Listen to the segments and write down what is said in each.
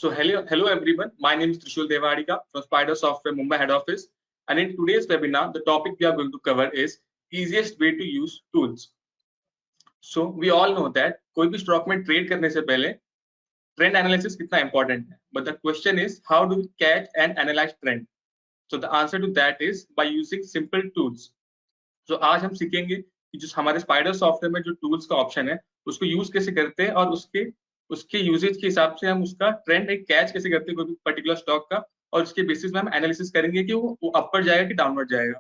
Hello everyone. My name is Trishul Devadika from Spider Software Mumbai head office. And in today's webinar, the topic we are going to cover is easiest way to use tools. So we all know that कोई भी stock में trade करने से पहले trend analysis कितना important है. But the question is how do we catch and analyze trend? So the answer to that is by using simple tools. So आज हम सीखेंगे कि जो हमारे स्पाइडर सॉफ्टवेयर में जो टूल्स का ऑप्शन है उसको यूज कैसे करते हैं और उसके यूजेज के हिसाब से हम उसका ट्रेंड एक कैच कैसे करते हैं कोई पर्टिकुलर स्टॉक का, और उसके बेसिस में हम एनालिसिस करेंगे कि वो अपर जाएगा कि डाउनवर्ड जाएगा.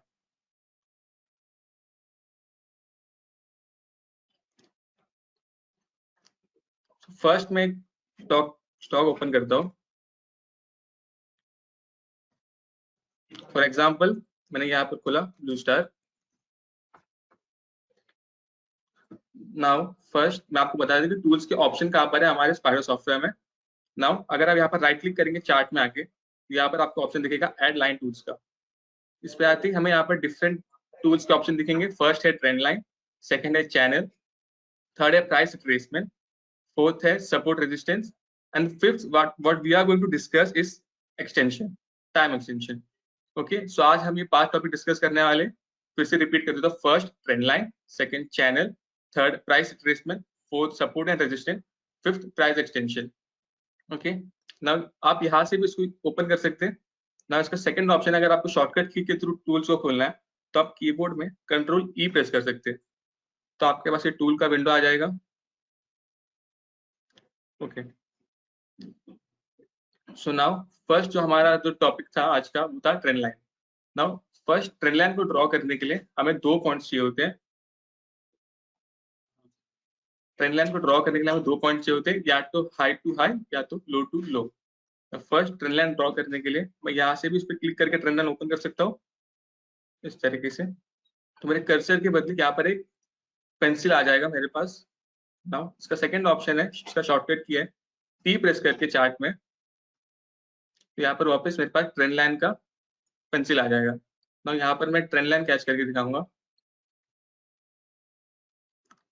फर्स्ट मैं स्टॉक ओपन करता हूँ. फॉर एग्जाम्पल मैंने यहाँ पर खोला ब्लू स्टार. नाउ फर्स्ट मैं आपको बता दें कि टूल्स के ऑप्शन कहाँ पर है हमारे स्पाइडर सॉफ्टवेयर में. नाउ अगर आप यहाँ पर राइट क्लिक करेंगे चार्ट में आके, यहाँ पर आपको ऑप्शन दिखेगा ऐड लाइन टूल्स का. इस पे आते ही हमें यहाँ पर डिफरेंट टूल्स के ऑप्शन दिखेंगे. फर्स्ट है ट्रेंड लाइन, सेकंड है चैनल, थर्ड है प्राइस रिट्रेसमेंट, फोर्थ है support resistance, and fifth what we are going to discuss is extension, time extension. Okay, so आज हम ये 5 टॉपिक डिस्कस करने वाले. फिर से रिपीट कर देता हूं. First trend line, second channel, third price retracement, fourth support and resistance, fifth price extension. Okay, now आप यहाँ से भी इसको ओपन कर सकते हैं. ना इसका सेकंड ऑप्शन, अगर आपको शॉर्टकट की के थ्रू टूल्स को खोलना है तो आप कीबोर्ड में कंट्रोल ई प्रेस कर सकते हैं, तो आपके पास ये टूल का विंडो आ जाएगा. ओके, सो नाउ फर्स्ट जो हमारा जो टॉपिक था आज का वो था trend line. Now first trend line को ड्रॉ करने के लिए हमें 2 पॉइंट्स चाहिए होते हैं. ट्रेंड लाइन को ड्रॉ करने के लिए हमें 2 पॉइंट चाहिए होते हैं, या तो हाई टू हाई या तो low to low. First trend line draw करने के लिए मैं यहाँ से भी इस पर क्लिक करके ट्रेंड लाइन ओपन कर सकता हूँ इस तरीके से. तो मेरे कर्सर के बदले यहाँ पर एक पेंसिल आ जाएगा मेरे पास. नाउ इसका सेकंड ऑप्शन है, इसका शॉर्टकट की है टी प्रेस करके चार्ट में, तो यहाँ पर वापस मेरे पास ट्रेंड लाइन का पेंसिल आ जाएगा. नाउ यहाँ पर मैं ट्रेंड लाइन कैच करके दिखाऊंगा.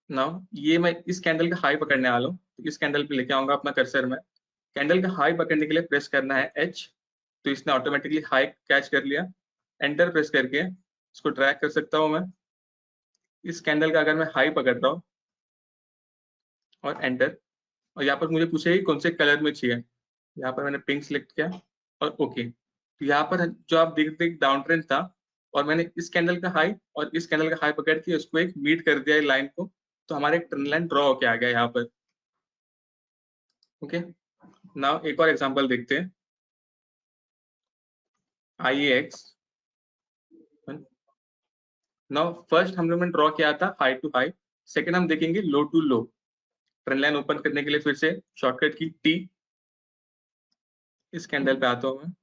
नाउ ये मैं इस कैंडल का हाई पकड़ने वाला हूँ, तो इस कैंडल पे लेके आऊंगा अपना कर्सर में. कैंडल का हाई पकड़ने के लिए प्रेस करना है एच, तो इसने ऑटोमेटिकली हाई कैच कर लिया. एंटर प्रेस करके इसको ड्रैग कर सकता हूँ मैं. इस कैंडल का अगर मैं हाई पकड़ रहा हूँ और एंटर, और यहाँ पर मुझे पूछेगी कौन से कलर में चाहिए, यहाँ पर मैंने पिंक सिलेक्ट किया और ओके. तो यहाँ पर जो आप देखते हैं डाउन ट्रेंड था और मैंने इस कैंडल का हाई और इस कैंडल का हाई पकड़ के उसको एक मीट कर दिया लाइन को, तो हमारे एक ट्रेंड लाइन ड्रॉ होके आ गया यहाँ पर. ओके, नाउ एक और एग्जांपल देखते हैं. IEX. नाउ फर्स्ट हम लोग ने ड्रॉ किया था हाई टू हाई, सेकंड हम देखेंगे low to low. Trend line open करने के लिए फिर से शॉर्टकट की टी. इस कैंडल पे आता हूँ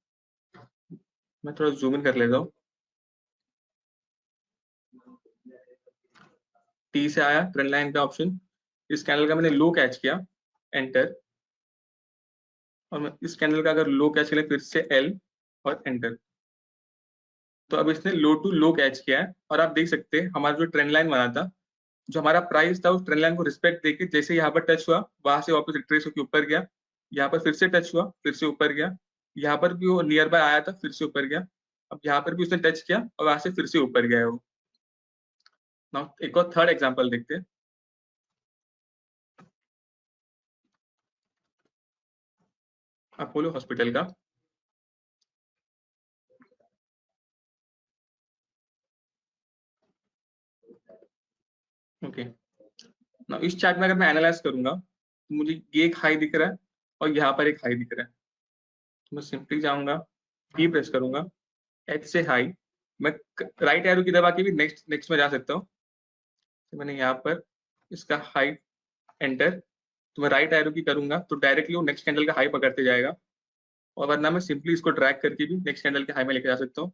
मैं थोड़ा जूम इन कर लेता हूँ. टी से आया ट्रेंड लाइन का ऑप्शन, इस कैंडल का मैंने लो कैच किया, एंटर, और मैं इस कैंडल का अगर लो कैच करें फिर से एल और एंटर. तो अब इसने लो टू लो कैच किया है, और आप देख सकते हैं हमारा जो ट्रेंड लाइन बना था, जो हमारा प्राइस था उस ट्रेंड लाइन को रिस्पेक्ट देके जैसे यहाँ पर टच हुआ वहां से वापस रिट्रेस होकर ऊपर गया. यहाँ पर फिर से टच हुआ, फिर से ऊपर गया. यहाँ पर भी वो नियर बाय आया था, फिर से ऊपर गया. अब यहाँ पर भी उसने टच किया और वहां से फिर से ऊपर गया है वो. नाउ एक और थर्ड एग्जांपल देखते हैं. अपोलो हॉस्पिटल का. ओके, नाउ इस चार्ट में अगर मैं एनालाइज करूंगा तो मुझे ये एक हाई दिख रहा है और यहाँ पर एक हाई दिख रहा है. तो मैं सिंपली जाऊंगा, की प्रेस करूंगा, एच से हाई. मैं राइट एरो की दबा के भी नेक्स्ट नेक्स्ट में जा सकता हूँ. तो मैंने यहाँ पर इसका हाई, एंटर, तो मैं राइट एरो की करूंगा तो डायरेक्टली वो नेक्स्ट कैंडल का हाई पकड़ते जाएगा, और वरना मैं सिंपली इसको ड्रैग करके भी नेक्स्ट कैंडल के हाई में लेके जा सकता हूँ.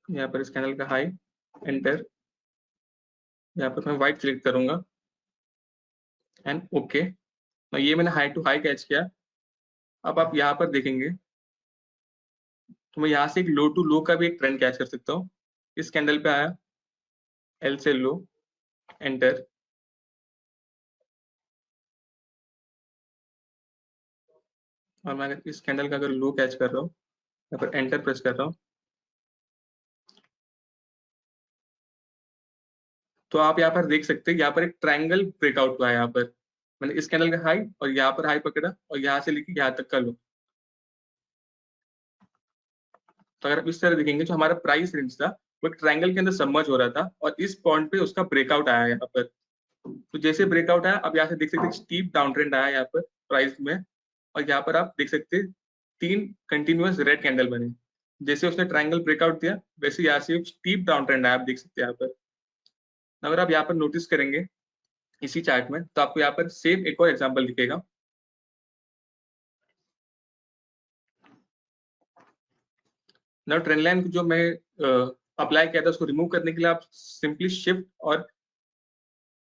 यहाँ पर इस कैंडल का हाई, एंटर, यहाँ पर मैं व्हाइट सिलेक्ट करूंगा एंड ओके। ये मैंने हाई टू हाई कैच किया। अब आप यहाँ पर देखेंगे तो मैं यहाँ से एक लो टू लो का भी एक ट्रेंड कैच कर सकता हूँ। इस कैंडल पे आया, एल से लो, एंटर, और मैं अगर इस कैंडल का अगर लो कैच कर रहा हूँ, यहाँ पर एंटर प्रेस कर रहा हूँ, तो आप यहाँ पर देख सकते हैं यहाँ पर एक ट्रायंगल ब्रेकआउट हुआ है। यहाँ पर मैंने इस कैंडल का हाई और यहाँ पर हाई पकड़ा और यहाँ से लेके यहाँ तक का लो। तो अगर आप इस तरह देखेंगे जो हमारा प्राइस रेंज था वो एक ट्रायंगल के अंदर सबमर्ज हो रहा था और इस पॉइंट पे उसका ब्रेकआउट आया यहाँ पर। तो जैसे ब्रेकआउट आया, अब यहाँ से देख सकते हैं स्टीप डाउन ट्रेंड आया यहाँ पर प्राइस में, और यहाँ पर आप देख सकते हैं 3 कंटिन्यूअस रेड कैंडल बने। जैसे उसने ट्रायंगल ब्रेकआउट दिया वैसे यहाँ से एक स्टीप डाउन ट्रेंड आया, आप देख सकते हैं यहाँ पर। अगर आप यहाँ पर नोटिस करेंगे इसी चार्ट में तो आपको यहाँ पर सेम एक और एग्जांपल दिखेगा। ना ट्रेंड लाइन जो मैं अप्लाई किया था उसको रिमूव करने के लिए आप सिंपली शिफ्ट और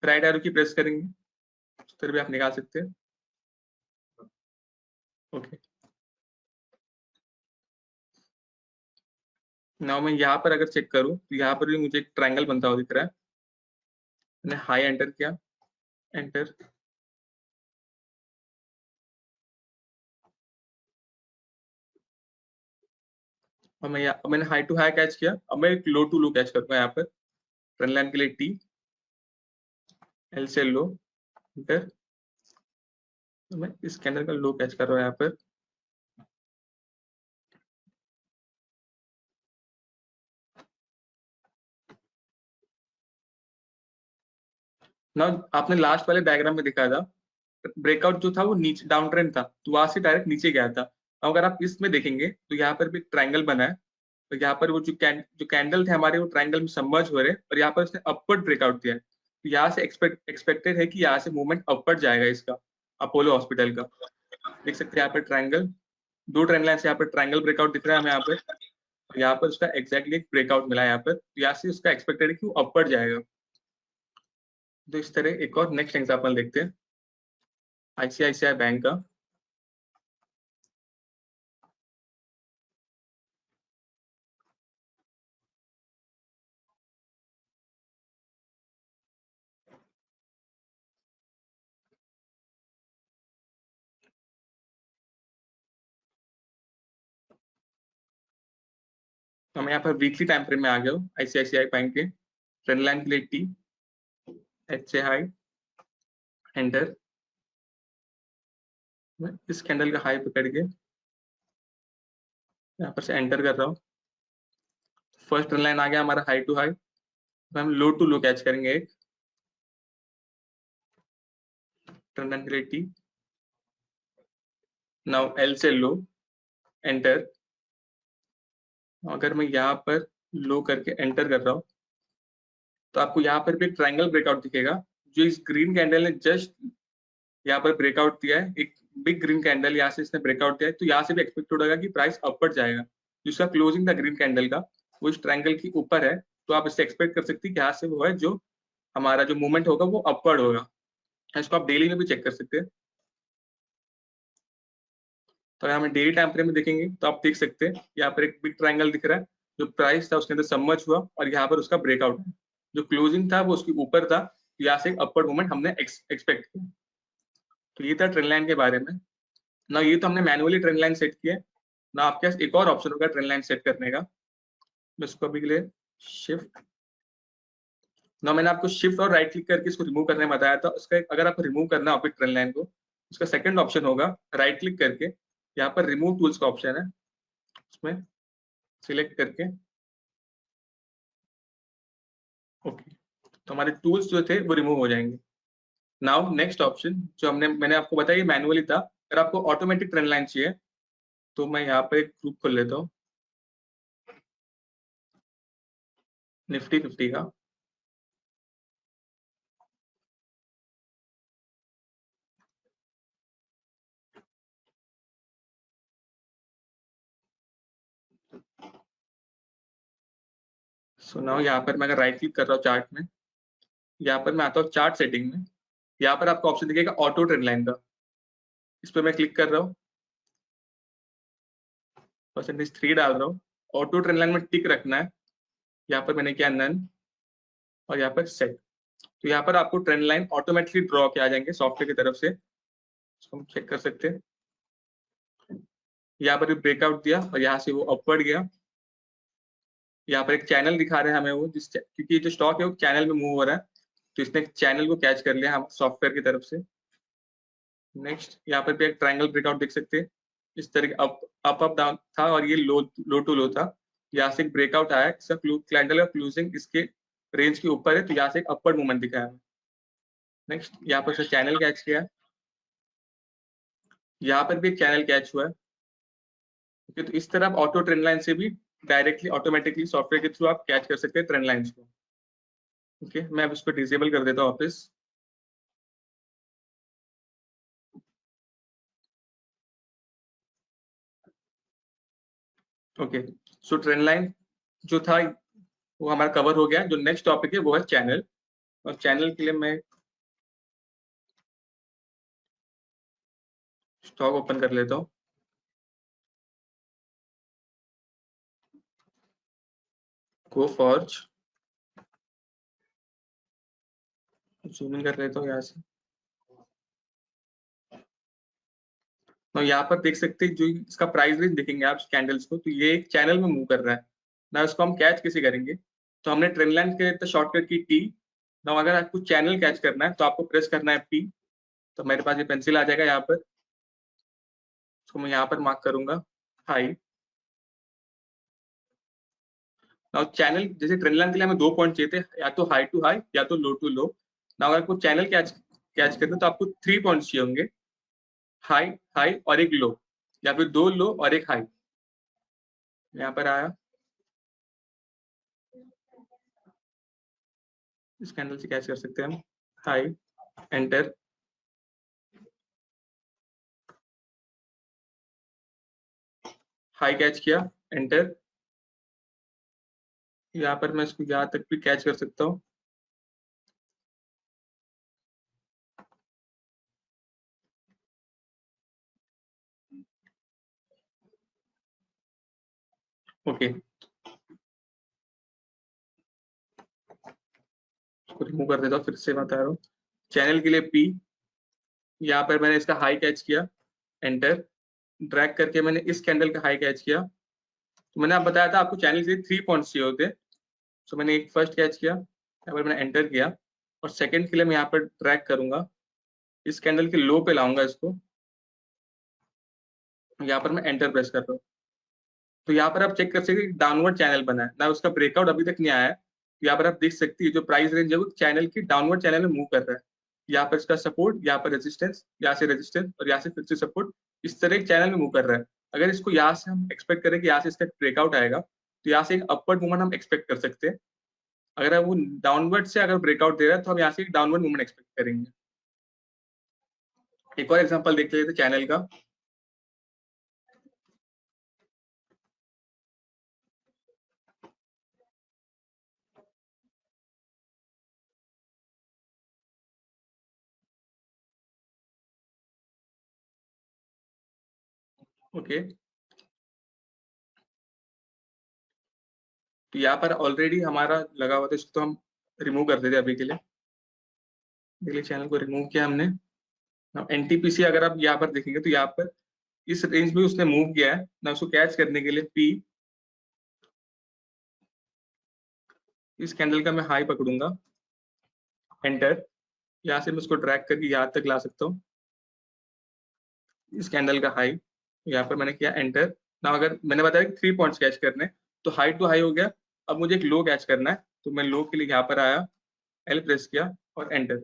राइट एरो की प्रेस करेंगे, फिर भी आप निकाल सकते हैं। ओके, नाउ मैं यहाँ पर अगर चेक करूँ तो यहाँ पर भी मुझे एक ट्रायंगल बनता हुआ दिख रहा है। मैंने हाई एंटर किया, एंटर, और मैंने हाई टू हाई कैच किया। अब मैं एक लो टू लो कैच करूंगा यहाँ पर ट्रेंड लाइन के लिए, टी, एल से लो, एंटर, तो मैं इस कैंडल का लो कैच कर रहा हूँ यहाँ पर। ना आपने लास्ट वाले डायग्राम में दिखाया था ब्रेकआउट जो था वो नीचे डाउन ट्रेंड था, तो वहां से डायरेक्ट नीचे गया था। अब अगर आप इसमें देखेंगे तो यहाँ पर भी ट्रायंगल बना है, तो यहाँ पर वो जो कैंडल थे हमारे वो ट्रायंगल में सबमर्ज हो रहे हैं और यहाँ पर उसने अपवर्ड ब्रेकआउट दिया है। तो यहाँ से एक्सपेक्टेड है कि यहाँ से मूवमेंट अपवर्ड जाएगा इसका, अपोलो हॉस्पिटल का। देख सकते हैं यहाँ पर ट्रायंगल, 2 ट्रेंड लाइन से यहाँ पर ट्रायंगल ब्रेकआउट दिख रहा है हमें यहाँ पर। यहाँ पर उसका एग्जैक्टली एक ब्रेकआउट मिला है यहाँ पर, तो यहाँ से उसका एक्सपेक्टेड है कि वो अपवर्ड जाएगा। तो इस तरह एक और नेक्स्ट एग्जाम्पल देखते हैं आईसीआईसीआई बैंक का। तो मैं यहाँ पर वीकली टाइम फ्रेम में आ गया हूँ आईसीआईसीआई बैंक के ट्रेंड लाइन के लिए, टी, एच से हाई, एंटर, मैं इस कैंडल का हाई पकड़ के यहाँ पर से एंटर कर रहा हूँ। फर्स्ट ट्रेंड लाइन आ गया हमारा हाई टू हाई, तो हम लो टू लो कैच करेंगे एक ट्रेंड लाइन के लिए, टी, नाउ एल से लो, एंटर, अगर मैं यहाँ पर लो करके एंटर कर रहा हूँ तो आपको यहाँ पर भी एक ट्रायंगल ब्रेकआउट दिखेगा। जो इस ग्रीन कैंडल ने जस्ट यहाँ पर ब्रेकआउट दिया है, एक बिग ग्रीन कैंडल यहाँ से इसने ब्रेकआउट दिया है, तो यहाँ से भी एक्सपेक्टेड होगा कि प्राइस अपवर्ड जाएगा। जिसका क्लोजिंग था ग्रीन कैंडल का वो इस ट्रायंगल के ऊपर है, तो आप इससे एक्सपेक्ट कर सकते हैं कि यहाँ से वो है जो हमारा जो मूवमेंट होगा वो अपवर्ड होगा। इसको आप डेली में भी चेक कर सकते हैं। तो अगर हमें डेली टाइम फ्रेम में देखेंगे तो आप देख सकते हैं यहाँ पर एक बिग ट्रायंगल दिख रहा है, जो प्राइस था उसके अंदर सबमर्ज हुआ और यहाँ पर उसका ब्रेकआउट है। जो क्लोजिंग था वो उसके ऊपर था, तो यहाँ से एक अपवर्ड मूवमेंट हमने एक्सपेक्ट किया। तो ये था ट्रेंड लाइन के बारे में। ना ये तो हमने मैनुअली ट्रेंड लाइन सेट किया है, ना आपके पास एक और ऑप्शन होगा ट्रेंड लाइन सेट करने का। मैं इसको अभी के लिए शिफ्ट, ना मैंने आपको शिफ्ट और राइट क्लिक करके इसको रिमूव करने में बताया था। उसका अगर आपको रिमूव करना है ट्रेंड लाइन को, उसका सेकंड ऑप्शन होगा राइट क्लिक करके, यहाँ पर रिमूव टूल्स का ऑप्शन है, उसमें सिलेक्ट करके ओके, तो हमारे टूल्स जो थे वो रिमूव हो जाएंगे। नाउ नेक्स्ट ऑप्शन जो मैंने आपको बताया मैनुअली था, अगर आपको ऑटोमेटिक ट्रेंड लाइन चाहिए तो मैं यहाँ पर एक ग्रुप खोल लेता हूँ निफ्टी 50 का। सो नाउ यहाँ पर मैं अगर राइट क्लिक कर रहा हूँ चार्ट में, यहाँ पर मैं आता हूँ चार्ट सेटिंग में, यहाँ पर आपको ऑप्शन दिखेगा ऑटो ट्रेंड लाइन का, इस पर मैं क्लिक कर रहा हूँ, %3 डाल रहा हूँ, ऑटो ट्रेंड लाइन में टिक रखना है, यहाँ पर मैंने किया नन और यहाँ पर सेट। तो यहाँ पर आपको ट्रेंड लाइन ऑटोमेटिकली ड्रॉ किया जाएंगे सॉफ्टवेयर की तरफ से, इसको हम चेक कर सकते हैं। यहाँ पर ब्रेकआउट दिया और यहाँ से वो अपवर्ड गया। यहाँ पर एक चैनल दिखा रहे हैं हमें वो, क्योंकि जो स्टॉक है वो चैनल में मूव हो रहा है, तो इसने चैनल को कैच कर लिया हम सॉफ्टवेयर की तरफ से। नेक्स्ट यहाँ पर भी एक ट्रायंगल ब्रेकआउट देख सकते हैं, इस तरीके अप डाउन था और ये लो टू लो था, यहाँ से एक ब्रेकआउट आया, इसका कैंडल का क्लोजिंग इसके रेंज के ऊपर है, तो यहाँ से एक अपवर्ड मूवमेंट दिखाया है। नेक्स्ट यहाँ पर चैनल कैच किया है, यहाँ पर भी एक चैनल कैच हुआ है। ओके, तो इस तरह आप ऑटो ट्रेंड लाइन से भी डायरेक्टली ऑटोमेटिकली सॉफ्टवेयर के थ्रू आप कैच कर सकते हैं ट्रेंड लाइंस को। ओके, मैं अब इसको डिसेबल कर देता हूँ वापस। ओके, सो ट्रेंड लाइन जो था वो हमारा कवर हो गया। जो नेक्स्ट टॉपिक है वो है चैनल, और चैनल के लिए मैं स्टॉक ओपन कर लेता हूँ। कोफॉर्ज जूम इन कर लेता हूँ यहाँ से। तो यहाँ पर देख सकते हैं जो इसका प्राइस रेंज देखेंगे आप कैंडल्स को, तो ये एक चैनल में मूव कर रहा है ना। इसको हम कैच कैसे करेंगे, तो हमने ट्रेंड लाइन के तो शॉर्टकट की टी ना, अगर आपको चैनल कैच करना है तो आपको प्रेस करना है पी। तो मेरे पास ये पेंसिल आ जाएगा यहाँ पर, इसको मैं यहाँ पर मार्क करूंगा हाई। ना चैनल जैसे ट्रेंड लाइन के लिए हमें 2 पॉइंट चाहिए थे, या तो हाई टू हाई या तो लो टू लो। ना अगर आपको चैनल कैच कैच करना तो आपको 3 पॉइंट्स चाहिए होंगे, हाई हाई और एक लो, या फिर 2 लो और एक हाई। यहाँ पर आया, इस कैंडल से कैच कर सकते हैं हम, हाई एंटर, हाई कैच किया एंटर। यहाँ पर मैं इसको यहाँ तक भी कैच कर सकता हूँ। ओके, इसको रिमूव कर देता हूँ, फिर से बता रहा हूँ। चैनल के लिए पी, यहाँ पर मैंने इसका हाई कैच किया एंटर, ड्रैग करके मैंने इस कैंडल का हाई कैच किया। तो मैंने आप बताया था आपको चैनल से 3 पॉइंट्स चाहिए होते, तो मैंने एक फर्स्ट कैच किया, यहाँ पर मैंने एंटर किया, और सेकंड के लिए मैं यहाँ पर ड्रैग करूंगा, इस कैंडल के लो पे लाऊंगा इसको, यहाँ पर मैं एंटर प्रेस कर रहा हूँ। तो यहाँ पर आप चेक कर सकते हैं डाउनवर्ड चैनल बना है ना, उसका ब्रेकआउट अभी तक नहीं आया है। यहाँ पर आप देख सकते हैं जो प्राइस रेंज है वो चैनल की डाउनवर्ड चैनल में मूव कर रहा है। यहाँ पर इसका सपोर्ट, यहाँ पर रेजिस्टेंस, यहाँ से रेजिस्टेंस और यहाँ से फिर से सपोर्ट, इस तरह एक चैनल में मूव कर रहा है। अगर इसको यहाँ से हम एक्सपेक्ट करें कि यहाँ से इसका ब्रेकआउट आएगा, तो यहाँ से एक अपवर्ड मूवमेंट हम एक्सपेक्ट कर सकते हैं। अगर वो डाउनवर्ड से अगर ब्रेकआउट दे रहा है तो हम यहाँ से एक डाउनवर्ड मूवमेंट एक्सपेक्ट करेंगे। एक और एग्जांपल देख लेते हैं चैनल का। ओके, तो यहाँ पर ऑलरेडी हमारा लगा हुआ था, इसको तो हम रिमूव कर देते अभी के लिए। देखिए चैनल को रिमूव किया हमने। एनटीपीसी अगर आप यहाँ पर देखेंगे तो यहाँ पर इस रेंज में उसने मूव किया है ना, उसको कैच करने के लिए पी, इस कैंडल का मैं हाई पकड़ूंगा एंटर, यहाँ से मैं उसको ड्रैग करके यहाँ तक ला सकता हूँ, इस कैंडल का हाई, यहाँ पर मैंने किया एंटर ना। अगर मैंने बताया कि 3 पॉइंट्स कैच करने, तो हाई टू हाई हो गया। अब मुझे एक लो कैच करना है, तो मैं लो के लिए यहाँ पर आया, एल प्रेस किया और एंटर।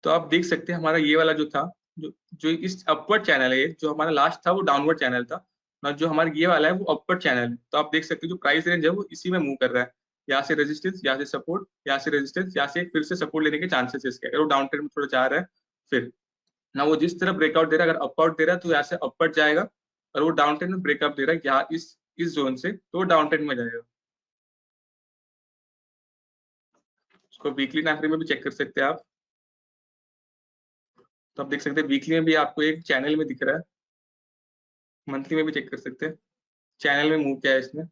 तो आप देख सकते हैं हमारा ये वाला जो था, जो जो इस अपवर्ड चैनल है, जो हमारा लास्ट था वो डाउनवर्ड चैनल था ना, जो हमारा ये वाला है वो अपवर्ड चैनल है। तो आप देख सकते हैं जो प्राइस रेंज है वो इसी में मूव कर रहा है, यहाँ से रेजिस्टेंस, यहाँ से सपोर्ट, यहाँ से रेजिस्टेंस, यहाँ से फिर से सपोर्ट लेने के चांसेस है इसके। अगर वो डाउन ट्रेंड में थोड़ा जा रहा है फिर ना, वो जिस तरह ब्रेकआउट दे रहा है, अगर अपआउट दे रहा है तो यहाँ से अपवर्ड जाएगा, और वो डाउन ट्रेंड में ब्रेकअप दे रहा है यहाँ इस जोन से, तो वो डाउन ट्रेंड में जाएगा। इसको वीकली टाइम फ्रेम में भी चेक कर सकते हैं आप। तो आप देख सकते हैं वीकली में भी आपको एक चैनल में दिख रहा है, मंथली में भी चेक कर सकते हैं चैनल में मूव किया है इसने।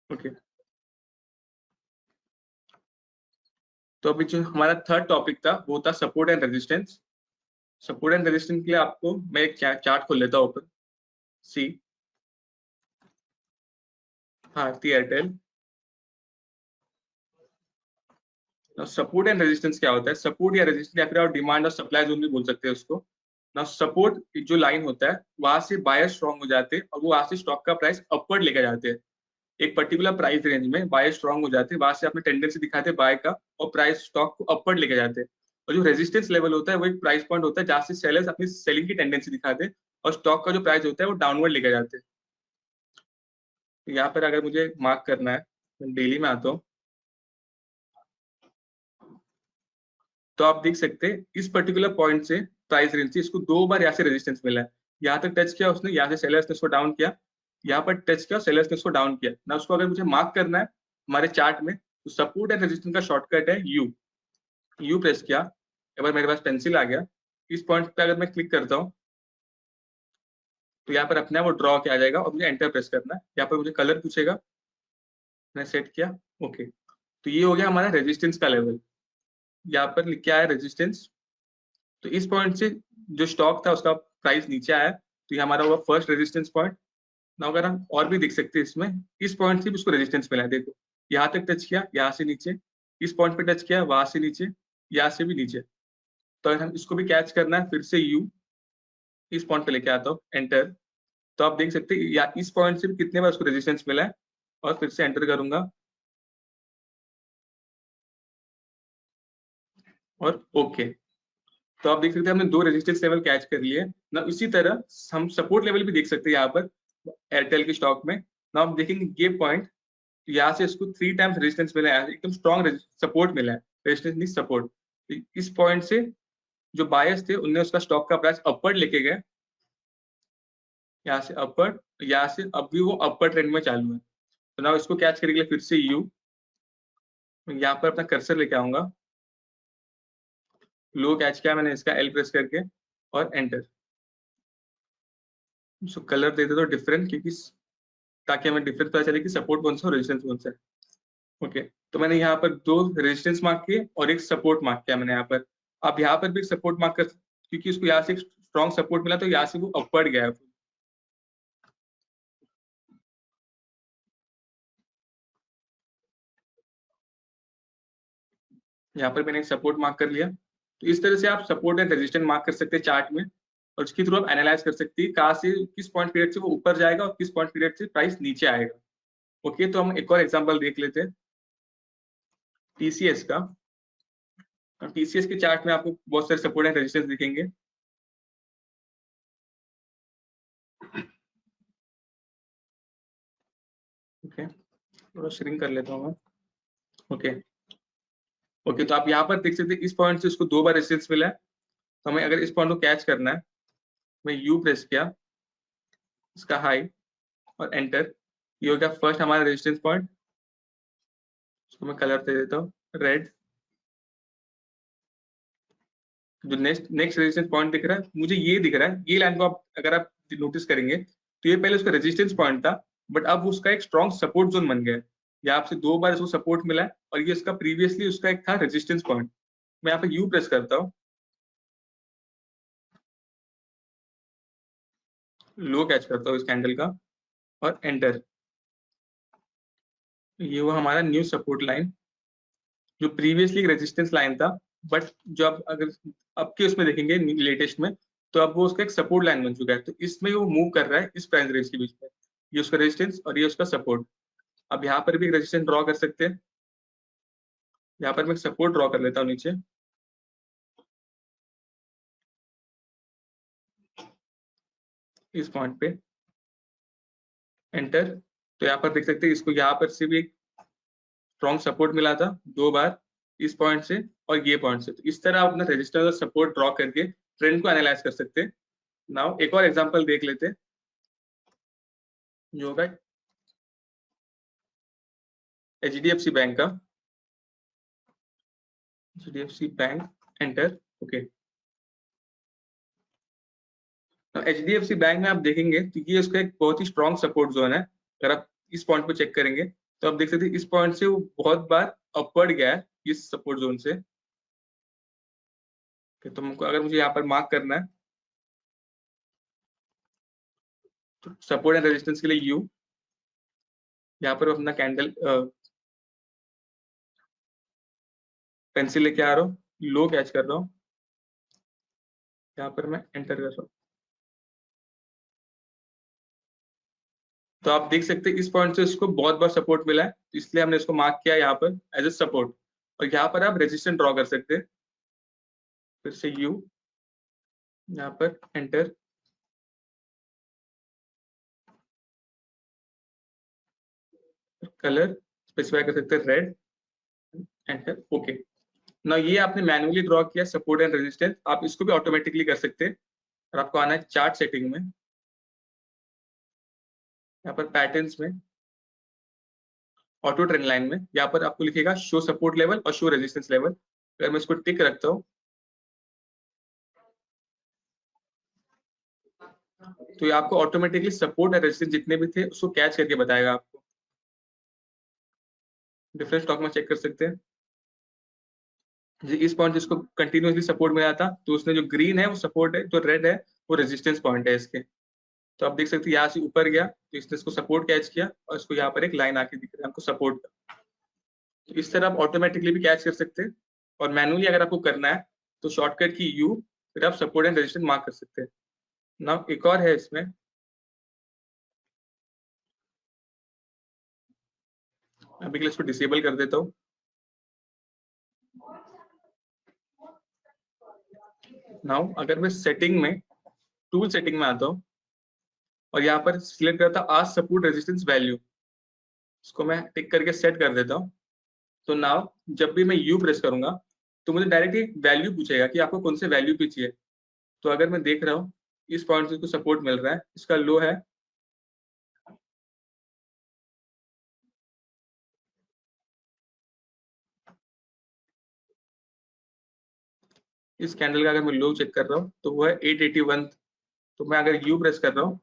ओके, तो अभी जो हमारा थर्ड टॉपिक था वो था support and resistance. Support and resistance के लिए आपको मैं एक चार्ट खोल लेता हूँ ऊपर, see Bharti Airtel. Support and resistance क्या होता है? सपोर्ट या रेजिस्टेंस या फिर आप डिमांड और सप्लाई जोन भी बोल सकते हैं उसको ना। सपोर्ट जो लाइन होता है वहां से बायर स्ट्रॉन्ग हो जाते हैं और वो वहां से स्टॉक का प्राइस अपवर्ड लेकर जाते हैं। एक पर्टिकुलर प्राइस रेंज में बायर स्ट्रॉन्ग हो जाते हैं, वहां से अपने टेंडेंसी दिखाते हैं बाय का और प्राइस स्टॉक को अपवर्ड लेके जाते हैं। और जो रेजिस्टेंस लेवल होता है वो एक प्राइस पॉइंट होता है जहां से सेलर्स अपनी सेलिंग की टेंडेंसी दिखाते हैं और स्टॉक का जो प्राइस होता है वो डाउनवर्ड लेके जाते हैं। तो यहाँ पर अगर मुझे मार्क करना है, मैं डेली में आता हूँ, तो आप देख सकते हैं इस पर्टिकुलर पॉइंट से प्राइस रेंज से इसको 2 बार यहाँ से रेजिस्टेंस मिला है। यहाँ तक टच किया उसने, यहाँ से सेलर्स ने उसको डाउन किया, यहाँ पर टच किया, सेलर्स ने उसको डाउन किया ना। उसको अगर मुझे मार्क करना है हमारे चार्ट में, तो सपोर्ट एंड रेजिस्टेंस का शॉर्टकट है यू प्रेस किया। एक बार मेरे पास पेंसिल आ गया, इस पॉइंट पे अगर मैं क्लिक करता हूँ तो यहाँ पर अपने आप वो ड्रॉ किया जाएगा और मुझे एंटर प्रेस करना है। यहाँ पर मुझे कलर पूछेगा, मैं सेट किया, ओके। तो ये हो गया हमारा रेजिस्टेंस का लेवल, यहाँ पर लिख के आया रेजिस्टेंस। तो इस पॉइंट से जो स्टॉक था उसका प्राइस नीचे आया, तो ये हमारा हुआ फर्स्ट रेजिस्टेंस पॉइंट ना। अगर हम और भी देख सकते हैं इसमें, इस पॉइंट से भी उसको रेजिस्टेंस मिला है, देखो यहाँ तक टच किया, यहाँ से नीचे, इस पॉइंट पे टच किया, वहां से नीचे, यहाँ से भी नीचे। तो अगर हम इसको भी कैच करना है, फिर से यू इस पॉइंट पे लेके आता हूँ, एंटर। तो आप देख सकते हैं या इस पॉइंट से भी कितने बार उसको रेजिस्टेंस मिला है, और फिर से एंटर करूंगा और ओके। तो आप देख सकते हैं हमने 2 रेजिस्टेंस लेवल कैच कर लिए ना। इसी तरह हम सपोर्ट लेवल भी देख सकते हैं यहाँ पर एयरटेल के स्टॉक में ना। आप देखेंगे ये पॉइंट, यहाँ से इसको 3 टाइम्स रेजिस्टेंस मिला है, एकदम स्ट्रॉन्ग सपोर्ट मिला है, रेजिस्टेंस नहीं सपोर्ट। इस पॉइंट से जो बायर्स थे उनने उसका स्टॉक का प्राइस अपवर्ड लेके गए, यहाँ से अपवर्ड, यहाँ से अब भी वो अपवर्ड ट्रेंड में चालू है। तो ना इसको कैच करने के लिए फिर से यू, यहाँ पर अपना कर्सर लेके आऊंगा, लो कैच किया मैंने इसका, एल प्रेस करके और एंटर। इसको कलर दे देता हूँ डिफरेंट, क्योंकि ताकि हमें डिफरेंस पता चले कि सपोर्ट कौन सा और रेजिस्टेंस कौन सा है। ओके, तो मैंने यहाँ पर 2 रेजिस्टेंस मार्क किए और एक सपोर्ट मार्क किया मैंने यहाँ पर। अब यहाँ पर भी सपोर्ट मार्क कर, क्योंकि उसको यहाँ से एक स्ट्रॉन्ग सपोर्ट मिला तो यहाँ से वो अपवर्ड गया है। यहाँ पर मैंने एक सपोर्ट मार्क कर लिया। तो इस तरह से आप सपोर्ट एंड रेजिस्टेंस मार्क कर सकते हैं चार्ट में, और उसके थ्रू आप एनालाइज कर सकते हैं कहाँ से किस पॉइंट पीरियड से वो ऊपर जाएगा और किस पॉइंट पीरियड से प्राइस नीचे आएगा। ओके, तो हम एक और एग्जांपल देख लेते हैं टीसीएस का। टीसीएस के चार्ट में आपको बहुत सारे सपोर्ट एंड रेजिस्टेंस दिखेंगे। ओके, थोड़ा श्रिंक कर लेता हूँ मैं। ओके ओके, तो आप यहाँ पर देख सकते हैं इस पॉइंट से उसको 2 बार रेजिस्टेंस मिला है। तो हमें अगर इस पॉइंट को कैच करना है, मैं यू प्रेस किया, इसका हाई और एंटर। ये हो गया फर्स्ट हमारा रेजिस्टेंस पॉइंट। इसको मैं कलर दे देता हूँ रेड। जो नेक्स्ट रेजिस्टेंस पॉइंट दिख रहा है मुझे, ये दिख रहा है, ये लाइन को आप अगर आप नोटिस करेंगे तो ये पहले उसका रेजिस्टेंस पॉइंट था, बट अब उसका एक स्ट्रॉन्ग सपोर्ट जोन बन गया है। यहाँ आपसे 2 बार इसको सपोर्ट मिला है और ये इसका प्रीवियसली उसका एक था रेजिस्टेंस पॉइंट। मैं यहाँ पे यू प्रेस करता हूँ, लो कैच करता हूँ इस कैंडल का और एंटर। ये वो हमारा न्यू सपोर्ट लाइन, जो प्रीवियसली रेजिस्टेंस लाइन था, बट जो अब अगर अब के उसमें देखेंगे लेटेस्ट में, तो अब वो उसका एक सपोर्ट लाइन बन चुका है। तो इसमें वो मूव कर रहा है इस प्राइस रेंज के बीच में, ये उसका रेजिस्टेंस और ये उसका सपोर्ट। अब यहाँ पर भी एक रेजिस्टेंस ड्रॉ कर सकते हैं। यहाँ पर मैं सपोर्ट ड्रॉ कर लेता हूँ नीचे, इस पॉइंट पे एंटर। तो यहाँ पर देख सकते हैं इसको यहाँ पर से भी एक स्ट्रॉन्ग सपोर्ट मिला था 2 बार, इस पॉइंट से और ये पॉइंट से। तो इस तरह आप अपना रेजिस्टेंस और सपोर्ट ड्रॉ करके ट्रेंड को एनालाइज कर सकते हैं। नाउ एक और एग्जांपल देख लेते हैं, जो होगा एचडीएफसी बैंक का। HDFC bank, enter, okay. HDFC bank में आप देखेंगे तो ये उसका एक बहुत ही स्ट्रॉन्ग सपोर्ट जोन है। अगर आप इस पॉइंट पे चेक करेंगे तो आप देख सकते हैं इस पॉइंट से वो बहुत बार अपवर्ड गया है इस सपोर्ट जोन से। तो अगर मुझे यहाँ पर मार्क करना है तो सपोर्ट एंड रेजिस्टेंस के लिए यू, यहाँ पर अपना कैंडल पेंसिल लेके आ रहा हूँ, लो कैच कर रहा हूँ, यहाँ पर मैं एंटर कर रहा हूँ। तो आप देख सकते हैं इस पॉइंट से इसको बहुत बार सपोर्ट मिला है, तो इसलिए हमने इसको मार्क किया यहाँ पर एज ए सपोर्ट। और यहाँ पर आप रेजिस्टेंस ड्रॉ कर सकते हैं, फिर से यू, यहाँ पर एंटर, कलर स्पेसिफाई कर सकते हैं रेड, एंटर, ओके। ना ये आपने मैन्युअली ड्रॉ किया सपोर्ट एंड रेजिस्टेंस, आप इसको भी ऑटोमेटिकली कर सकते हैं। और आपको आना है चार्ट सेटिंग में, यहाँ पर पैटर्न्स में, ऑटो ट्रेंड लाइन में, यहाँ पर आपको लिखेगा शो सपोर्ट लेवल और शो रेजिस्टेंस लेवल। अगर मैं इसको टिक रखता हूँ तो ये आपको ऑटोमेटिकली सपोर्ट और रेजिस्टेंस जितने भी थे उसको कैच करके बताएगा आपको। डिफरेंट स्टॉक में चेक कर सकते हैं इस पॉइंट जिसको कंटिन्यूअसली सपोर्ट मिला था तो उसने जो ग्रीन है वो सपोर्ट है, जो रेड है वो रेजिस्टेंस पॉइंट है इसके। तो आप देख सकते हैं यहाँ से ऊपर गया तो इसने इसको सपोर्ट कैच किया और इसको यहाँ पर एक लाइन आके दिख रहा है आपको सपोर्ट का। तो इस तरह आप ऑटोमेटिकली भी कैच कर सकते हैं, और मैनुअली अगर आपको करना है तो शॉर्टकट की यू, फिर आप सपोर्ट एंड रेजिस्टेंस मार्क कर सकते हैं। ना एक और है इसमें, अभी के लिए इसको डिसेबल कर देता हूँ। नाउ अगर मैं सेटिंग में, टूल सेटिंग में आता हूँ और यहाँ पर सिलेक्ट करता हूँ आज सपोर्ट रेजिस्टेंस वैल्यू, इसको मैं टिक करके सेट कर देता हूँ। तो नाउ जब भी मैं यू प्रेस करूंगा तो मुझे डायरेक्ट एक वैल्यू पूछेगा कि आपको कौन से वैल्यू पे चाहिए। तो अगर मैं देख रहा हूँ इस पॉइंट से इसको सपोर्ट मिल रहा है, इसका लो है इस कैंडल का, अगर मैं लो चेक कर रहा हूँ तो वो है 881। तो मैं अगर यू प्रेस कर रहा हूँ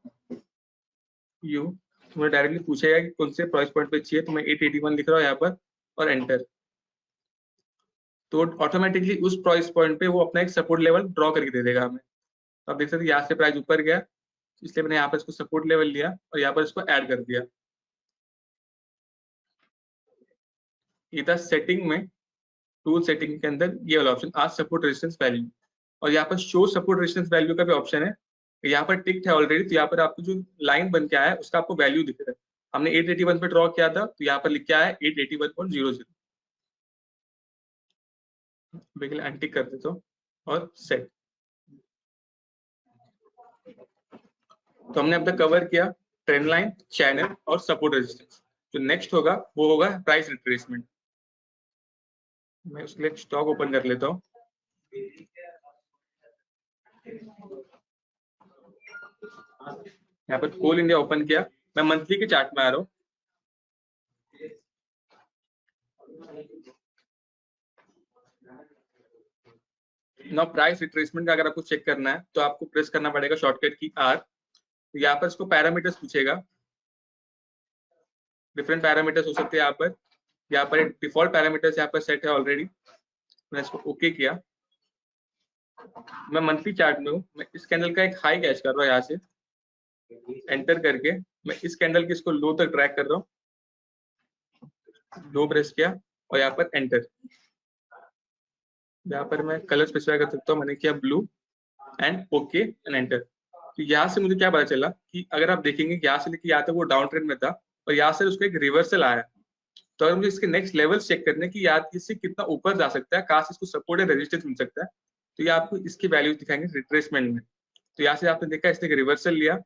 यू, तो मुझे डायरेक्टली पूछेगा कि कौन से प्राइस पॉइंट पे चाहिए, तो मैं 881 लिख रहा हूँ यहाँ पर और एंटर। तो ऑटोमेटिकली उस प्राइस पॉइंट पे वो अपना एक सपोर्ट लेवल ड्रॉ करके दे देगा हमें। तो आप देख सकते हैं यहाँ से प्राइस ऊपर गया, इसलिए मैंने यहाँ पर इसको सपोर्ट लेवल लिया और यहाँ पर इसको ऐड कर दिया। ये था सेटिंग में, टूल सेटिंग के अंदर ये वाला ऑप्शन आज सपोर्ट रेजिस्टेंस वैल्यू। और यहाँ पर शो सपोर्ट रेजिस्टेंस वैल्यू का भी ऑप्शन है, यहाँ पर टिक है ऑलरेडी, तो यहाँ पर आपको जो लाइन बन के आया है उसका आपको वैल्यू दिख रहा है। हमने 881 पे ड्रॉ किया था तो यहाँ पर लिख के आया है 881.00। बिल्कुल अनटिक कर देता हूँ और सेट। तो हमने अब तक कवर किया ट्रेंड लाइन, चैनल और सपोर्ट रेजिस्टेंस। जो नेक्स्ट होगा वो होगा प्राइस रिट्रेसमेंट। मैं उसके लिए स्टॉक ओपन कर लेता हूँ। यहाँ पर कोल इंडिया ओपन किया, मैं मंथली के चार्ट में आ रहा हूँ। ना प्राइस रिट्रेसमेंट का अगर आपको चेक करना है तो आपको प्रेस करना पड़ेगा शॉर्टकट की आर। तो यहाँ पर इसको पैरामीटर्स पूछेगा, डिफरेंट पैरामीटर्स हो सकते हैं यहाँ पर। यहाँ पर एक डिफॉल्ट पैरामीटर्स यहाँ पर सेट है ऑलरेडी, मैंने इसको ओके किया। मैं मंथली चार्ट में हूँ, मैं इस कैंडल का एक हाई कैच कर रहा हूँ, यहाँ से एंटर करके मैं इस कैंडल के इसको लो तक ट्रैक कर रहा हूँ, लो प्रेस किया और यहाँ पर एंटर। यहाँ पर मैं कलर स्पेसिफाई कर सकता हूँ, मैंने किया blue and okay and enter. तो यहाँ से मुझे क्या पता चला कि अगर आप देखेंगे यहाँ से लेके यहाँ तक वो डाउन ट्रेंड में था और यहाँ से उसको एक रिवर्सल आया। तो अगर मुझे इसके नेक्स्ट लेवल चेक करने की याद, इससे कितना ऊपर जा सकता है, कहाँ से इसको सपोर्ट या रेजिस्टेंस मिल सकता है, तो ये आपको इसकी वैल्यू दिखाएंगे रिट्रेसमेंट में। तो यहाँ से आपने देखा इसने एक रिवर्सल लिया,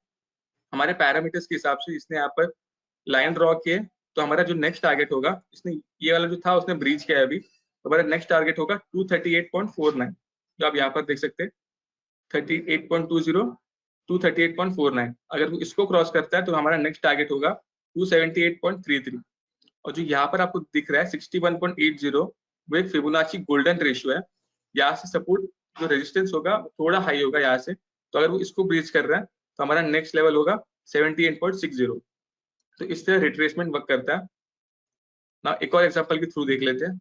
हमारे पैरामीटर्स के हिसाब से इसने यहाँ पर लाइन ड्रॉ किए। तो हमारा जो नेक्स्ट टारगेट होगा, इसने ये वाला जो था उसने ब्रीच किया अभी, तो हमारा नेक्स्ट टारगेट होगा 238.49, जो आप यहाँ पर देख सकते हैं 38.20, 238.49। अगर वो इसको क्रॉस करता है तो हमारा नेक्स्ट टारगेट होगा 278.33। और जो यहाँ पर आपको दिख रहा है 61.80, वो एक फिबोनाची गोल्डन रेशियो है। यहाँ से सपोर्ट जो रेजिस्टेंस होगा थोड़ा हाई होगा यहाँ से, तो अगर वो इसको ब्रीच कर रहा है तो हमारा नेक्स्ट लेवल होगा 78.60। तो इस तरह रिट्रेसमेंट वर्क करता है ना। एक और एग्जांपल के थ्रू देख लेते हैं।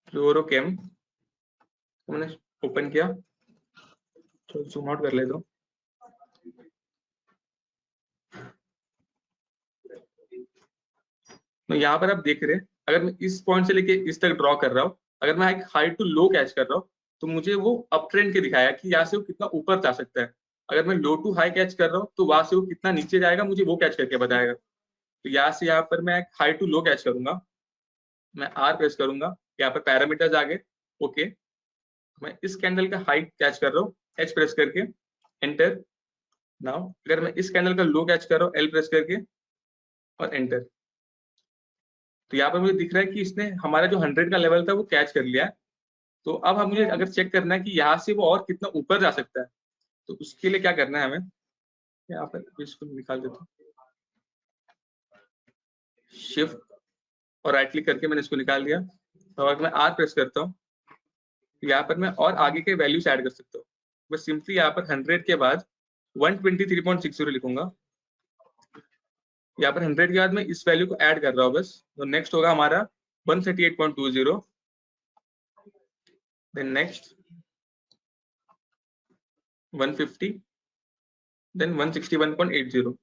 फ्लोरोकेम मैंने ओपन किया, तो जूम आउट कर लेता हूँ। तो यहाँ पर आप देख रहे हैं, अगर मैं इस पॉइंट से लेके इस तक ड्रॉ कर रहा हूँ, अगर मैं एक हाई टू लो कैच कर रहा हूँ तो मुझे वो अप ट्रेंड के दिखाया कि यहाँ से वो कितना ऊपर जा सकता है। अगर मैं लो टू हाई कैच कर रहा हूँ तो वहां से वो कितना नीचे जाएगा मुझे वो कैच करके बताएगा। तो यहाँ से यहाँ पर मैं हाई टू लो कैच करूंगा, मैं आर प्रेस करूंगा, यहाँ पर पैरामीटर्स आ गए। ओके, मैं इस कैंडल का हाई कैच कर रहा हूँ, एच प्रेस करके एंटर। नाउ अगर मैं इस कैंडल का लो कैच कर रहा हूँ, एल प्रेस करके और एंटर। तो यहाँ पर मुझे दिख रहा है कि इसने हमारा जो 100 का लेवल था वो कैच कर लिया है। तो अब हम मुझे अगर चेक करना है कि यहाँ से वो और कितना ऊपर जा सकता है, तो उसके लिए क्या करना है हमें, यहाँ पर इसको निकाल देता हूँ, शिफ्ट और राइट क्लिक करके मैंने इसको निकाल दिया। तो अगर मैं आर प्रेस करता हूँ तो यहाँ पर मैं और आगे के वैल्यूज ऐड कर सकता हूँ। बस सिंपली यहाँ पर 100 के बाद 123.60 लिखूंगा। यहाँ पर 100 के बाद मैं इस वैल्यू को ऐड कर रहा हूँ बस। तो नेक्स्ट होगा हमारा 138.20, देन नेक्स्ट 150, देन 161.80।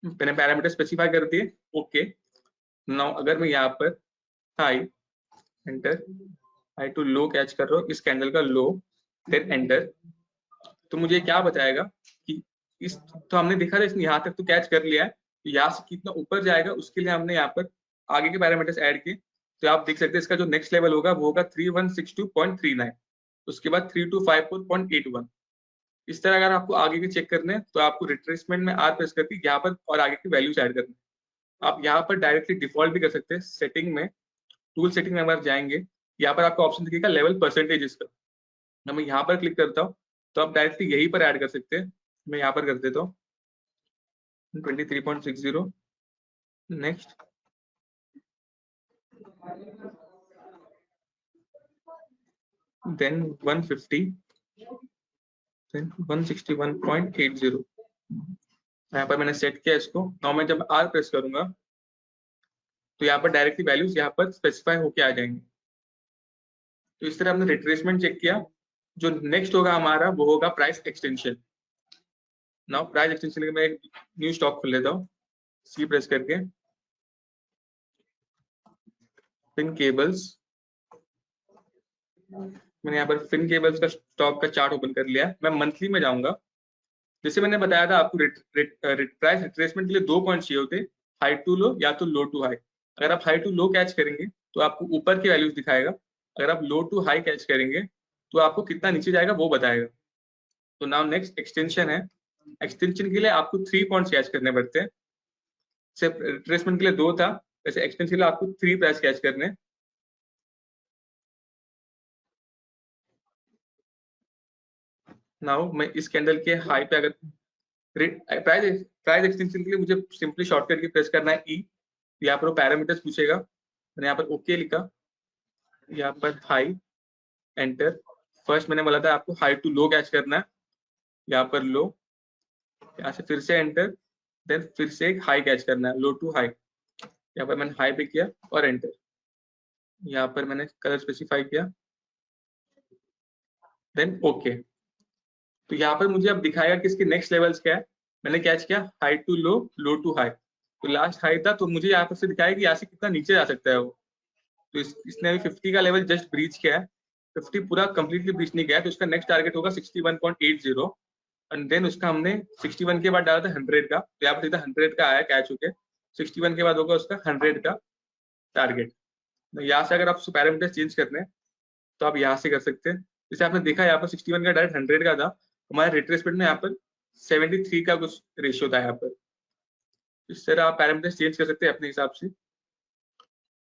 मैंने पैरामीटर स्पेसिफाई कर दिए। ओके, नाउ अगर मैं यहाँ पर high enter, high to low catch कर रहा हूँ, इस कैंडल का लो, देन एंटर, तो मुझे क्या बताएगा कि इस, तो हमने देखा था इसने यहाँ तक तो कैच कर लिया है, तो यहाँ से कितना ऊपर जाएगा उसके लिए हमने यहाँ पर आगे के पैरामीटर्स ऐड किए। तो आप देख सकते हैं इसका जो नेक्स्ट लेवल होगा वो होगा 3162.39, उसके बाद 3254.81। इस तरह अगर आपको आगे के चेक करने हैं तो आपको रिट्रेसमेंट में आर प्रेस करके यहाँ पर और आगे की वैल्यूज ऐड करनी है। आप यहाँ पर डायरेक्टली डिफॉल्ट भी कर सकते हैं। सेटिंग में, टूल सेटिंग में अगर जाएंगे, यहाँ पर आपका ऑप्शन दिखेगा लेवल परसेंटेज का। मैं यहाँ पर क्लिक करता हूँ तो आप डायरेक्टली यहीं पर ऐड कर सकते हैं। मैं यहाँ पर कर देता हूँ 23.60, नेक्स्ट, देन 150, देन 161.80। यहाँ पर मैंने सेट किया इसको। नाउ मैं जब आर प्रेस करूंगा तो यहाँ पर डायरेक्टली वैल्यूज यहाँ पर स्पेसिफाई होके आ जाएंगे। तो इस तरह हमने रिट्रेसमेंट चेक किया। जो नेक्स्ट होगा हमारा वो होगा price extension. Now price extension के लिए मैं एक न्यू स्टॉक खोल लेता हूँ, सी प्रेस करके, फिन केबल्स। मैंने यहाँ पर फिन केबल्स का स्टॉक का चार्ट ओपन कर लिया है। मैं मंथली में जाऊंगा। जैसे मैंने बताया था आपको प्राइस रिट्रेसमेंट के लिए 2 पॉइंट चाहिए होते, हाई टू लो या तो लो टू हाई। अगर आप हाई टू लो कैच करेंगे तो आपको ऊपर की वैल्यूज दिखाएगा, अगर आप लो टू हाई कैच करेंगे तो आपको कितना नीचे जाएगा वो बताएगा। तो नाउ नेक्स्ट एक्सटेंशन है। एक्सटेंशन के लिए आपको 3 पॉइंट्स कैच करने पड़ते हैं। सिर्फ रिट्रेसमेंट के लिए 2 था, वैसे एक्सटेंशन के लिए आपको 3 प्राइस कैच करने हैं। नाउ मैं इस कैंडल के हाई पे अगर प्राइस प्राइस एक्सटेंशन के लिए मुझे सिंपली शॉर्टकट की प्रेस करना है ई। यहाँ पर वो पैरामीटर्स पूछेगा, मैंने यहाँ पर ओके लिखा, यहाँ पर हाई एंटर। फर्स्ट मैंने बोला था आपको हाई टू लो कैच करना है, यहाँ पर लो, यहाँ से फिर से एंटर, देन फिर से एक हाई कैच करना है, लो टू हाई। यहाँ पर मैंने हाई पे किया और एंटर। यहाँ पर मैंने कलर स्पेसिफाई किया, देन ओके। तो यहाँ पर मुझे अब दिखाएगा कि इसके नेक्स्ट लेवल्स क्या है। मैंने कैच किया high to low, low to high, तो लास्ट हाई था, तो मुझे यहाँ पर से दिखाएगा कि यहाँ से कितना नीचे जा सकता है वो। तो इसने अभी 50 का लेवल जस्ट ब्रीच किया है, 50 पूरा कंप्लीटली ब्रीच नहीं किया है, तो इसका नेक्स्ट टारगेट होगा 61.80। एंड देन उसका हमने 61 के बाद डाला था 100 का, तो यहाँ पर सीधा 100 का आया कैच होके। 61 के बाद होगा उसका 100 का टारगेट। यहाँ से अगर आप पैरामीटर चेंज करने हैं तो आप यहाँ से कर सकते हैं। जैसे आपने देखा यहाँ पर 61 का डायरेक्ट 100 का था, हमारे रिट्रेसमेंट में यहाँ पर 73 का कुछ रेशियो था यहाँ पर। इस तरह आप पैरामीटर्स चेंज कर सकते हैं अपने हिसाब से।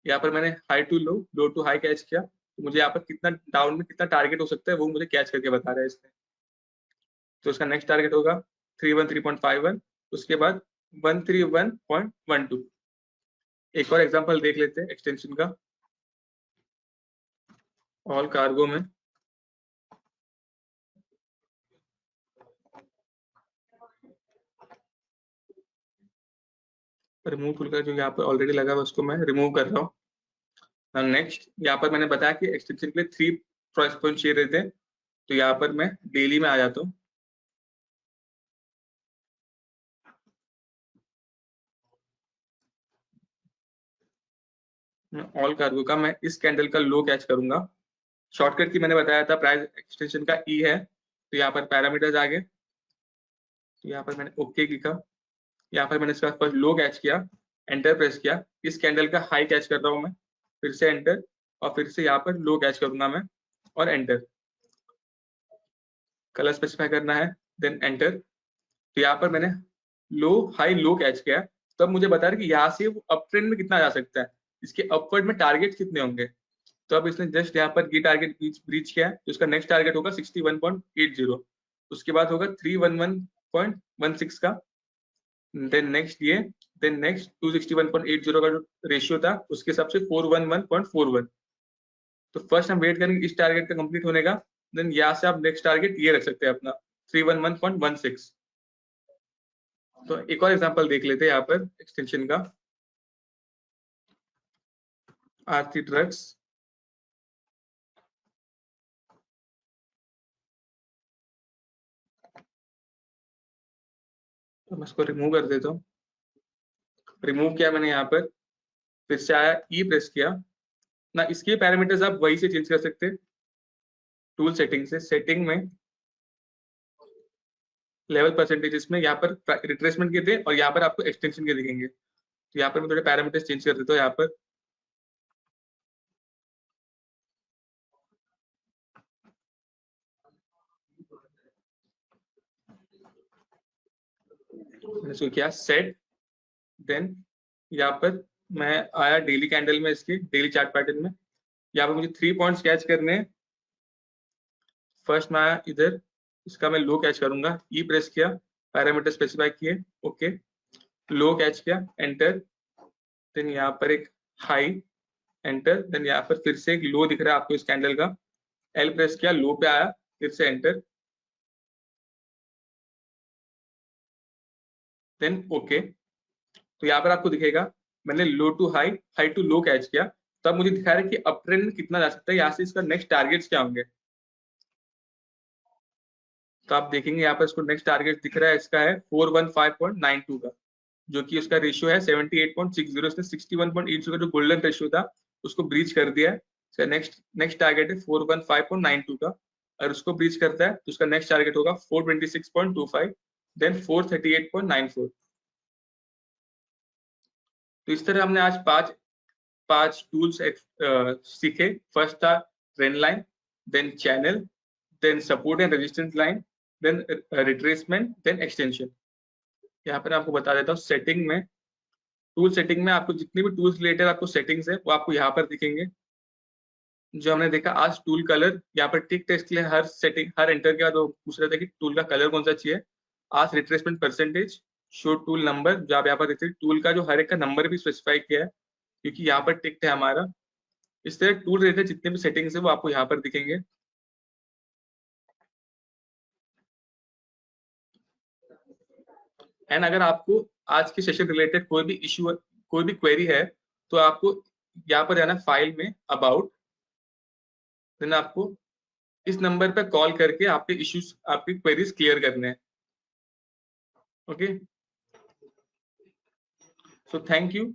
यहाँ पर मैंने high to low, low to high catch किया, तो मुझे यहाँ पर कितना डाउन में कितना टारगेट हो सकता है वो मुझे कैच करके बता रहा है इसने। तो उसका नेक्स्ट टारगेट होगा 313.51, उसके बाद 131.12। एक और एग्जांपल देख लेते हैं एक्सटेंशन का ऑल कार्गो में। रिमूव टूल का जो यहाँ पर ऑलरेडी लगा हुआ उसको मैं रिमूव कर रहा हूँ। नेक्स्ट यहाँ पर मैंने बताया कि एक्सटेंशन के लिए 3 चॉइस पॉइंट चाहिए रहते हैं, तो यहाँ पर मैं डेली में आ जाता हूँ। ऑल कार्गो का मैं इस कैंडल का लो कैच करूंगा। शॉर्टकट की मैंने बताया था, प्राइस एक्सटेंशन का ई है, तो यहाँ पर पैरामीटर्स आ गए, तो यहाँ पर मैंने ओके लिखा। यहाँ पर मैंने इसका फर्स्ट लो कैच किया, एंटर प्रेस किया। इस कैंडल का हाई कैच कर रहा हूँ मैं, फिर से एंटर, और फिर से यहाँ पर लो कैच करूंगा मैं और एंटर। कलर स्पेसिफाई करना है, देन एंटर। तो यहाँ पर मैंने लो हाई लो कैच किया, तो अब मुझे बता रहा है कि यहाँ से वो अप ट्रेंड में कितना जा सकता है, इसके अपवर्ड में टारगेट कितने होंगे। तो अब इसने जस्ट यहाँ पर ये टारगेट ब्रीच किया है, तो इसका नेक्स्ट टारगेट होगा 61.80, उसके बाद होगा 311.16 का, देन नेक्स्ट ये, देन नेक्स्ट 261.80 का जो रेशियो था उसके हिसाब से 411.41। तो फर्स्ट हम वेट करेंगे इस टारगेट का कंप्लीट होने का, देन यहाँ से आप नेक्स्ट टारगेट ये रख सकते हैं अपना 311.16। तो एक और एग्जांपल देख लेते हैं यहाँ पर एक्सटेंशन का, आरती ड्रग्स। तो मैं इसको रिमूव कर देता हूँ। रिमूव किया मैंने यहाँ पर, फिर से आया ई प्रेस किया ना, इसके पैरामीटर्स आप वही से चेंज कर सकते हैं टूल सेटिंग से। सेटिंग में लेवल परसेंटेजेस में यहाँ पर रिट्रेसमेंट के थे और यहाँ पर आपको एक्सटेंशन के दिखेंगे। तो यहाँ पर मैं थोड़े पैरामीटर्स चेंज कर देता हूँ। यहाँ पर मैंने इसको किया सेट, देन यहाँ पर मैं आया डेली कैंडल में, इसके डेली चार्ट पैटर्न में। यहाँ पर मुझे 3 पॉइंट्स कैच करने हैं। फर्स्ट मैं आया इधर, इसका मैं लो कैच करूंगा, ई प्रेस किया, पैरामीटर स्पेसिफाई किए, ओके, लो कैच किया, एंटर, देन यहाँ पर एक हाई, एंटर, देन यहाँ पर फिर से एक लो दिख रहा है आपको इस कैंडल का, एल प्रेस किया, लो पे आया, फिर से एंटर, देन ओके। तो यहाँ पर आपको दिखेगा मैंने low to high, high to low catch किया, तब मुझे दिखा रहा है कि अप ट्रेंड में कितना जा सकता है, यहाँ से इसका नेक्स्ट टारगेट्स क्या होंगे। तो आप देखेंगे यहाँ पर इसको नेक्स्ट टारगेट दिख रहा है, इसका है 415.92 का, जो कि उसका रेशियो है 78.60। इसने 61.80 का जो गोल्डन रेशियो था उसको ब्रीच कर दिया है। नेक्स्ट नेक्स्ट टारगेट है 415.92 का, अगर उसको ब्रीच करता है तो उसका नेक्स्ट टारगेट होगा 426.25, देन 438.94। तो इस तरह हमने आज पांच टूल्स सीखे। फर्स्ट था trend line, then channel, then support and resistance line, then retracement, then extension. यहाँ पर आपको बता देता हूँ सेटिंग में, टूल सेटिंग में आपको जितनी भी टूल्स रिलेटेड आपको सेटिंग्स है वो आपको यहाँ पर दिखेंगे। जो हमने देखा आज टूल कलर, यहाँ पर टिक टेस्ट के लिए हर सेटिंग हर एंटर के बाद वो पूछ रहा था कि टूल का कलर कौन सा चाहिए। आज retracement percentage, show tool number, जो आप यहाँ पर देखते हैं टूल का जो हर एक का नंबर भी स्पेसिफाई किया है क्योंकि यहाँ पर टिक्ट है हमारा। इस तरह टूल रिलेटेड जितने भी सेटिंग्स है वो आपको यहाँ पर दिखेंगे। एंड अगर आपको आज के सेशन रिलेटेड कोई भी इशू, कोई भी क्वेरी है, तो आपको यहाँ पर जाना फाइल में अबाउट, देन आपको इस नंबर पे कॉल करके आपके इश्यूज, आपकी क्वेरीज क्लियर करने हैं। Okay, so thank you.